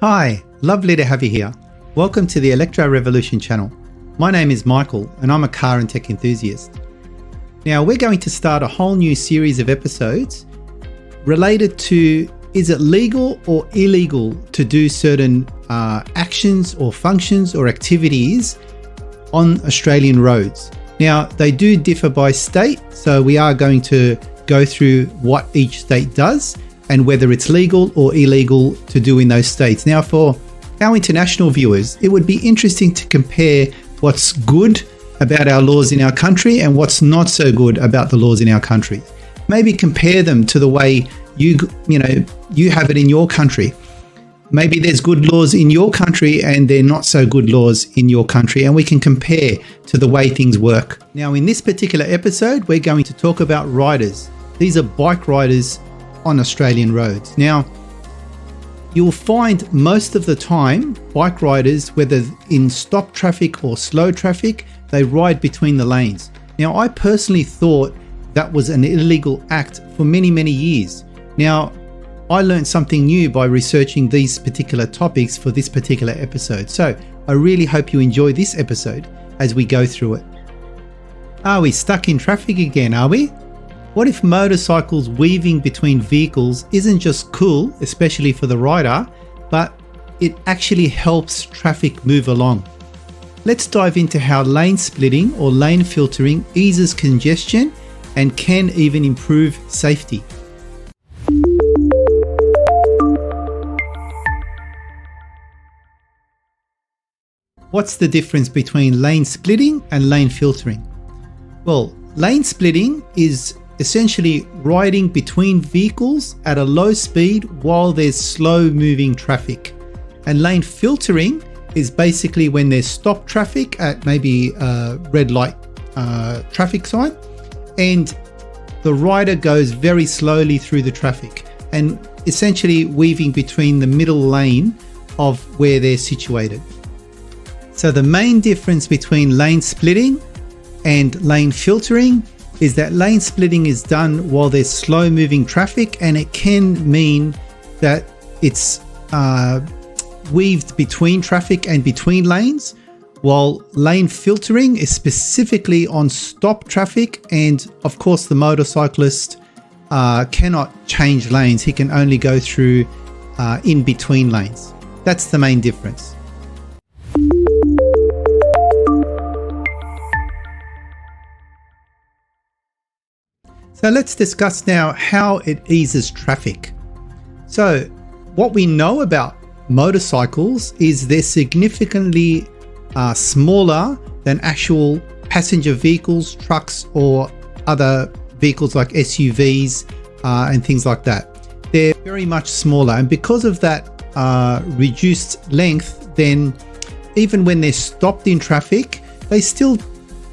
Hi, lovely to have you here. Welcome to the Electro Revolution channel. My name is Michael and I'm a car and tech enthusiast. Now we're going to start a whole new series of episodes related to, is it legal or illegal to do certain actions or functions or activities on Australian roads? Now they do differ by state, so we are going to go through what each state does and whether it's legal or illegal to do in those states. Now for our international viewers, it would be interesting to compare what's good about our laws in our country and what's not so good about the laws in our country. Maybe compare them to the way you have it in your country. Maybe there's good laws in your country and they're not so good laws in your country, and we can compare to the way things work. Now in this particular episode, we're going to talk about riders. These are bike riders on Australian roads. Now, you'll find most of the time bike riders, whether in stop traffic or slow traffic, they ride between the lanes. Now, I personally thought that was an illegal act for many, many years. Now, I learned something new by researching these particular topics for this particular episode. So I really hope you enjoy this episode as we go through it. Are we stuck in traffic again, are we? What if motorcycles weaving between vehicles isn't just cool, especially for the rider, but it actually helps traffic move along? Let's dive into how lane splitting or lane filtering eases congestion and can even improve safety. What's the difference between lane splitting and lane filtering? Well, lane splitting is essentially riding between vehicles at a low speed while there's slow moving traffic. And lane filtering is basically when there's stop traffic at maybe a red light traffic sign, and the rider goes very slowly through the traffic and essentially weaving between the middle lane of where they're situated. So the main difference between lane splitting and lane filtering is that lane splitting is done while there's slow moving traffic, and it can mean that it's weaved between traffic and between lanes, while lane filtering is specifically on stop traffic, and of course the motorcyclist cannot change lanes. He can only go through in between lanes. That's the main difference. So let's discuss now how it eases traffic. So what we know about motorcycles is they're significantly smaller than actual passenger vehicles, trucks, or other vehicles like SUVs and things like that. They're very much smaller, and because of that reduced length, then even when they're stopped in traffic, they still,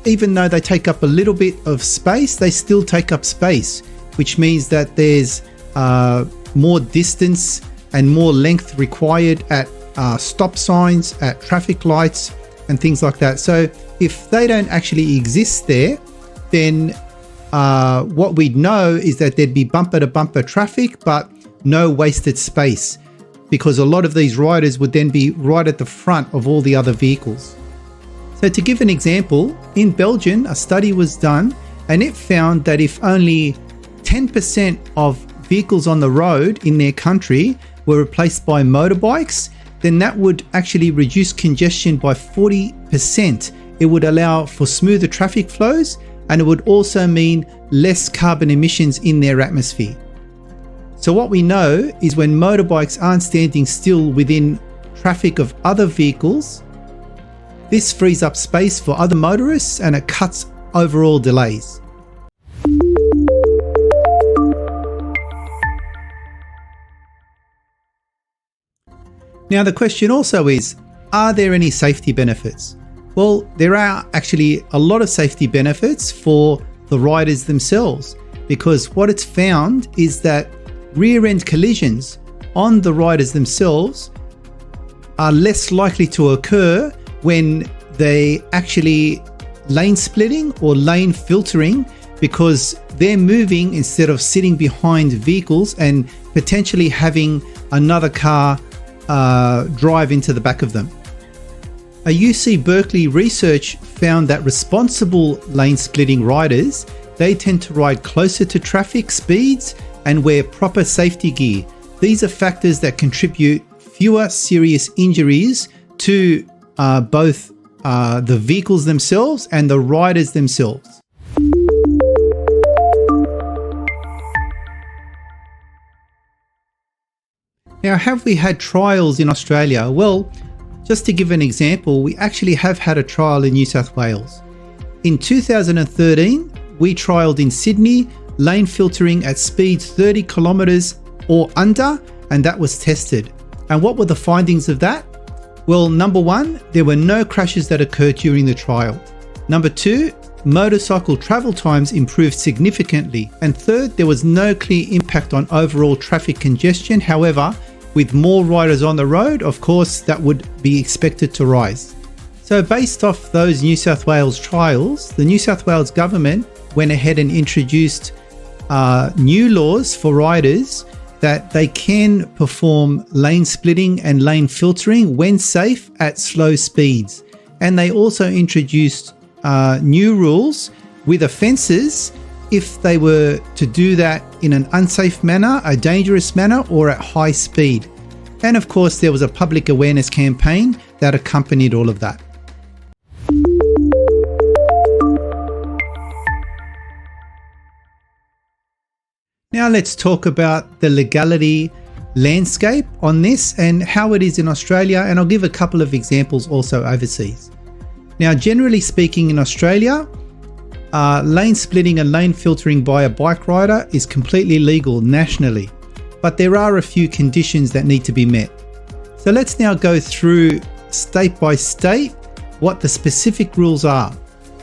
even though they take up a little bit of space, they still take up space, which means that there's more distance and more length required at stop signs, at traffic lights and things like that. So if they don't actually exist there, then what we'd know is that there'd be bumper to bumper traffic, but no wasted space, because a lot of these riders would then be right at the front of all the other vehicles. So to give an example, in Belgium, a study was done and it found that if only 10% of vehicles on the road in their country were replaced by motorbikes, then that would actually reduce congestion by 40%. It would allow for smoother traffic flows, and it would also mean less carbon emissions in their atmosphere. So what we know is when motorbikes aren't standing still within traffic of other vehicles, this frees up space for other motorists and it cuts overall delays. Now the question also is, are there any safety benefits? Well, there are actually a lot of safety benefits for the riders themselves, because what it's found is that rear end collisions on the riders themselves are less likely to occur when they actually lane splitting or lane filtering, because they're moving instead of sitting behind vehicles and potentially having another car drive into the back of them. A UC Berkeley research found that responsible lane splitting riders, they tend to ride closer to traffic speeds and wear proper safety gear. These are factors that contribute fewer serious injuries to both the vehicles themselves and the riders themselves. Now, have we had trials in Australia? Well, just to give an example, we actually have had a trial in New South Wales. In 2013, we trialled in Sydney lane filtering at speeds 30 kilometres or under, and that was tested. And what were the findings of that? Well, number one, there were no crashes that occurred during the trial. Number two, motorcycle travel times improved significantly. And third, there was no clear impact on overall traffic congestion. However, with more riders on the road, of course, that would be expected to rise. So based off those New South Wales trials, the New South Wales government went ahead and introduced new laws for riders that they can perform lane splitting and lane filtering when safe at slow speeds. And they also introduced new rules with offences if they were to do that in an unsafe manner, a dangerous manner, or at high speed. And of course, there was a public awareness campaign that accompanied all of that. Now let's talk about the legality landscape on this and how it is in Australia, and I'll give a couple of examples also overseas. Now, generally speaking, in Australia, lane splitting and lane filtering by a bike rider is completely legal nationally, but there are a few conditions that need to be met. So let's now go through state by state what the specific rules are.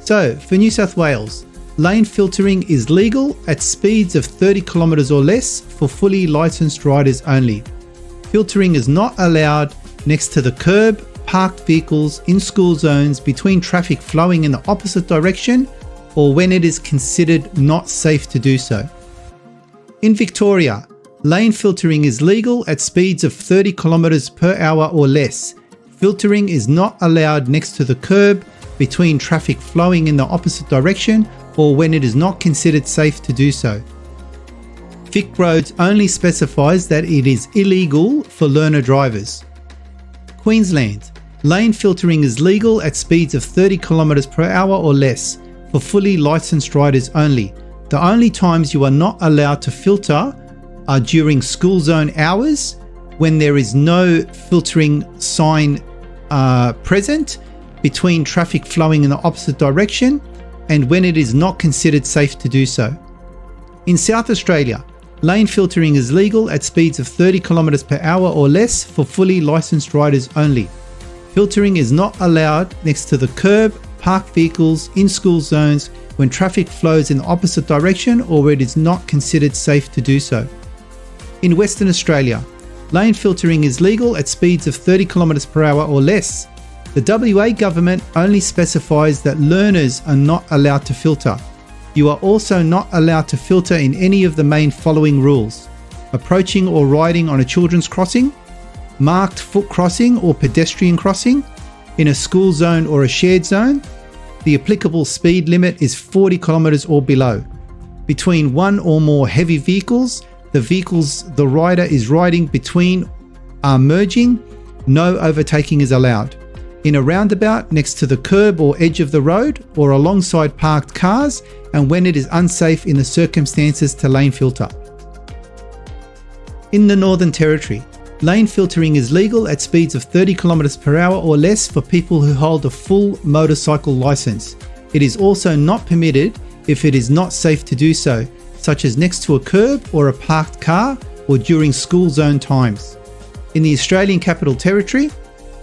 So for New South Wales, lane filtering is legal at speeds of 30 kilometres or less for fully licensed riders only. Filtering is not allowed next to the curb, parked vehicles, in school zones, between traffic flowing in the opposite direction, or when it is considered not safe to do so. In Victoria, lane filtering is legal at speeds of 30 kilometres per hour or less. Filtering is not allowed next to the curb, between traffic flowing in the opposite direction, or when it is not considered safe to do so. Vic Roads only specifies that it is illegal for learner drivers. Queensland, lane filtering is legal at speeds of 30 kilometres per hour or less for fully licensed riders only. The only times you are not allowed to filter are during school zone hours, when there is no filtering sign present, between traffic flowing in the opposite direction, and when it is not considered safe to do so. In South Australia, lane filtering is legal at speeds of 30 kilometres per hour or less for fully licensed riders only. Filtering is not allowed next to the curb, parked vehicles, in school zones, when traffic flows in the opposite direction or where it is not considered safe to do so. In Western Australia, lane filtering is legal at speeds of 30 kilometres per hour or less. The WA government only specifies that learners are not allowed to filter. You are also not allowed to filter in any of the main following rules: approaching or riding on a children's crossing, marked foot crossing or pedestrian crossing, in a school zone or a shared zone. The applicable speed limit is 40 kilometres or below. Between one or more heavy vehicles, the vehicles the rider is riding between are merging. No overtaking is allowed. In a roundabout, next to the curb or edge of the road, or alongside parked cars, and when it is unsafe in the circumstances to lane filter. In the Northern Territory, lane filtering is legal at speeds of 30 kilometres per hour or less for people who hold a full motorcycle licence. It is also not permitted if it is not safe to do so, such as next to a curb or a parked car, or during school zone times. In the Australian Capital Territory,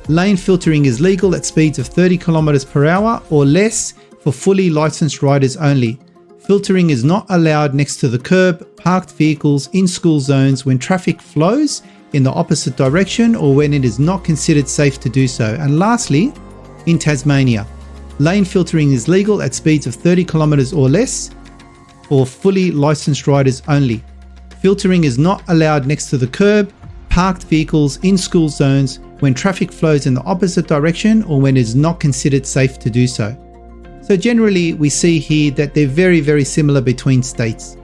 lane filtering is legal at speeds of 30 kilometres per hour or less for fully licensed riders only. Filtering is not allowed next to the curb, parked vehicles, in school zones, when traffic flows in the opposite direction or when it is not considered safe to do so. And lastly, in Tasmania, lane filtering is legal at speeds of 30 kilometres or less for fully licensed riders only. Filtering is not allowed next to the curb, parked vehicles in school zones when traffic flows in the opposite direction or when it is not considered safe to do so. So generally we see here that they're very, very similar between states.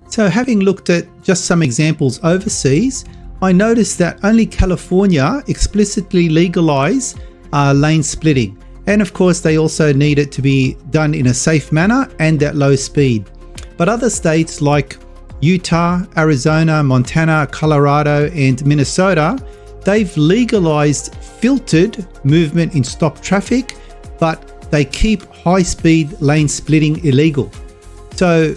So having looked at just some examples overseas, I noticed that only California explicitly legalize lane splitting. And of course, they also need it to be done in a safe manner and at low speed. But other states like Utah, Arizona, Montana, Colorado, and Minnesota, they've legalized filtered movement in stop traffic, but they keep high-speed lane splitting illegal. So,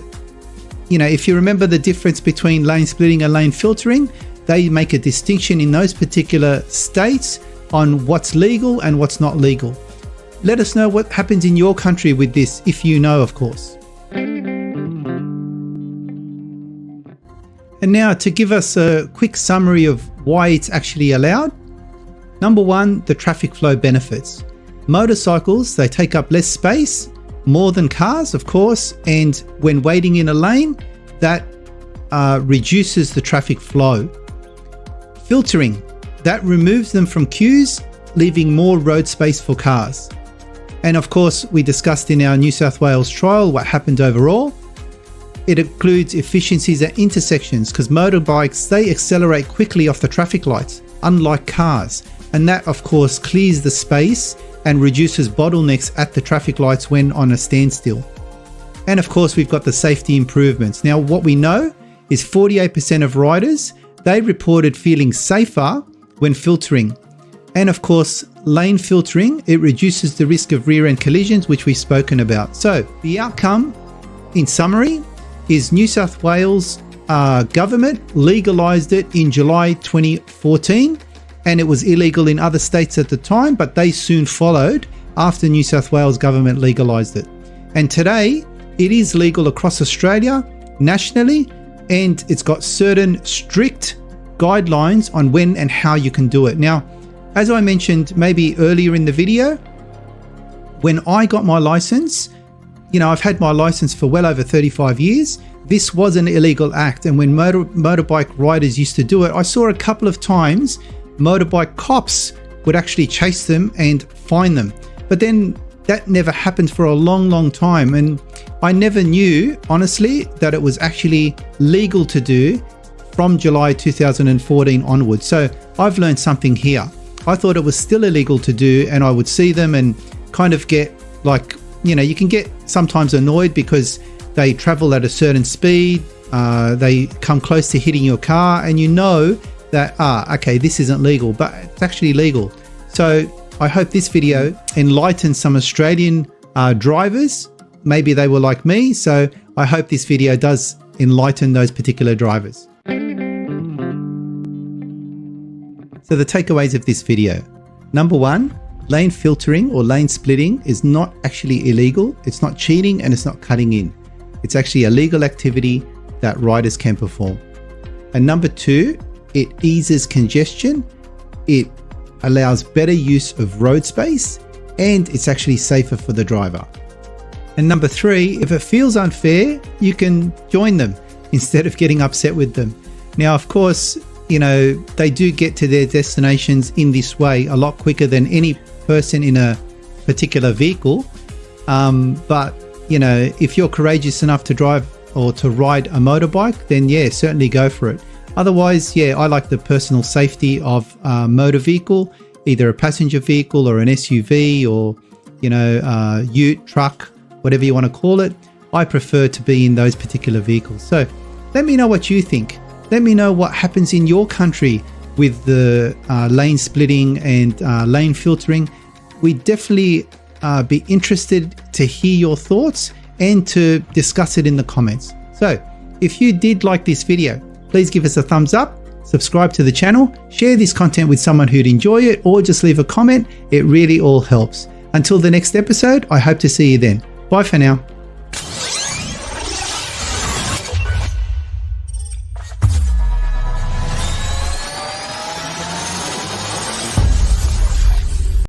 if you remember the difference between lane splitting and lane filtering, they make a distinction in those particular states on what's legal and what's not legal. Let us know what happens in your country with this, if you know, of course. And now to give us a quick summary of why it's actually allowed. Number one, the traffic flow benefits. Motorcycles, they take up less space, more than cars, of course, and when waiting in a lane, that reduces the traffic flow. Filtering, that removes them from queues, leaving more road space for cars. And of course, we discussed in our New South Wales trial what happened overall. It includes efficiencies at intersections because motorbikes, they accelerate quickly off the traffic lights, unlike cars. And that, of course, clears the space and reduces bottlenecks at the traffic lights when on a standstill. And of course, we've got the safety improvements. Now, what we know is 48% of riders, they reported feeling safer when filtering. And of course, lane filtering, it reduces the risk of rear-end collisions, which we've spoken about. So the outcome, in summary, is New South Wales government legalised it in July 2014, and it was illegal in other states at the time, but they soon followed after New South Wales government legalised it. And today, it is legal across Australia, nationally, and it's got certain strict guidelines on when and how you can do it. Now, as I mentioned maybe earlier in the video, when I got my license, I've had my license for well over 35 years. This was an illegal act. And when motorbike riders used to do it, I saw a couple of times motorbike cops would actually chase them and fine them. But then that never happened for a long, long time. And I never knew, honestly, that it was actually legal to do from July 2014 onwards. So I've learned something here. I thought it was still illegal to do, and I would see them and kind of get like, you can get sometimes annoyed because they travel at a certain speed, they come close to hitting your car, and that, okay, this isn't legal, but it's actually legal. So I hope this video enlightens some Australian drivers. Maybe they were like me, so I hope this video does enlighten those particular drivers. So the takeaways of this video. Number one, lane filtering or lane splitting is not actually illegal. It's not cheating and it's not cutting in. It's actually a legal activity that riders can perform. And number two, it eases congestion. It allows better use of road space, and it's actually safer for the driver. And number three, if it feels unfair, you can join them instead of getting upset with them. Now, of course, they do get to their destinations in this way a lot quicker than any person in a particular vehicle. But, if you're courageous enough to drive or to ride a motorbike, then yeah, certainly go for it. Otherwise, yeah, I like the personal safety of a motor vehicle, either a passenger vehicle or an SUV or, ute, truck, whatever you want to call it. I prefer to be in those particular vehicles. So let me know what you think. Let me know what happens in your country with the lane splitting and lane filtering. We'd definitely be interested to hear your thoughts and to discuss it in the comments. So if you did like this video, please give us a thumbs up, subscribe to the channel, share this content with someone who'd enjoy it, or just leave a comment. It really all helps. Until the next episode, I hope to see you then. Bye for now.